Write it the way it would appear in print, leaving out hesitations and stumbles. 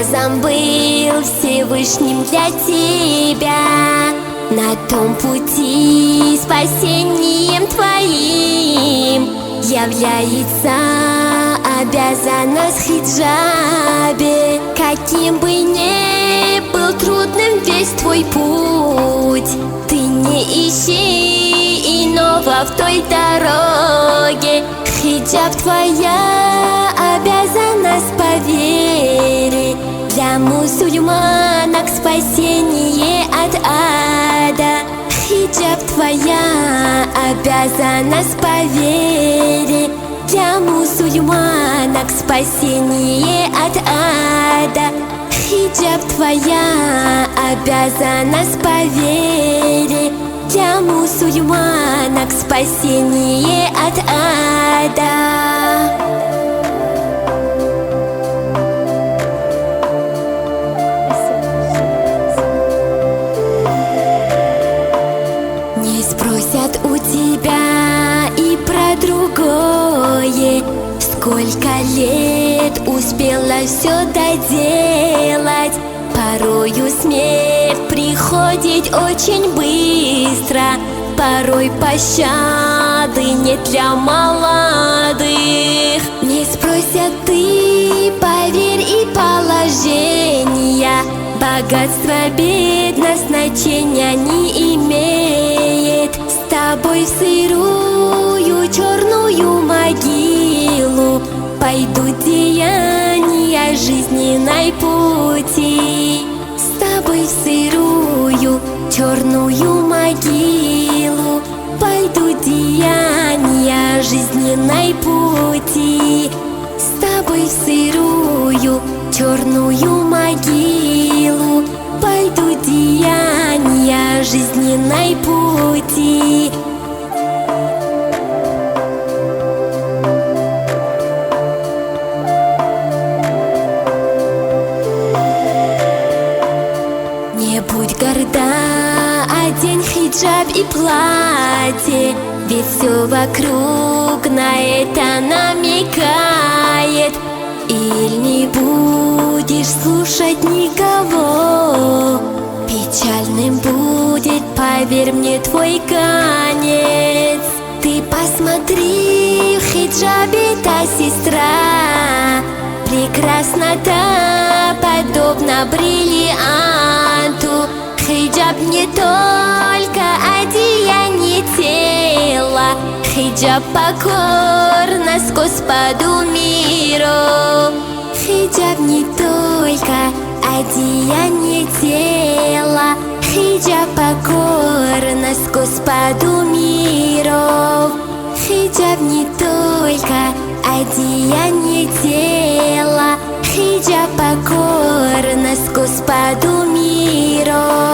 образом был Всевышним для тебя. На том пути спасением твоим является обязанность в хиджабе. Каким бы ни был трудным весь твой путь, ты не ищи иного в той дороге. Хиджаб твоя обязанность по вере, для мусульманок спасение от ада. Хиджаб твоя обязанность по вере, для мусульманок спасение от ада. Хиджаб твоя обязанность по вере, для мусульманок спасение от ада. Не спросят у тебя и про другое, сколько лет успела все доделать. Порою смерть приходит очень быстро, порой пощады нет для молодых. Не спросят ты, поверь, и положения, богатство, бедность значения не имеет. С тобой в сырую черную могилу пойдут деяния жизненной пути. С тобой в сырую черную могилу пойдут деяния жизненной пути. С тобой в сырую черную могилу пойдут деяния жизненной пути. Не будь горда, одень хиджаб и платье, ведь все вокруг на это намекает. Или не будешь слушать никого, печальным будет, поверь мне, твой конец. Ты посмотри, в хиджабе та сестра, прекрасна-то, подобно бриллианту. Хиджаб не только одеяние тела, хиджаб покорность Господу миру. Хиджаб не только одеяние тела, хиджаб покорность Господу миру. Хиджаб не только одеяние тела, хиджаб покорность Господу миру.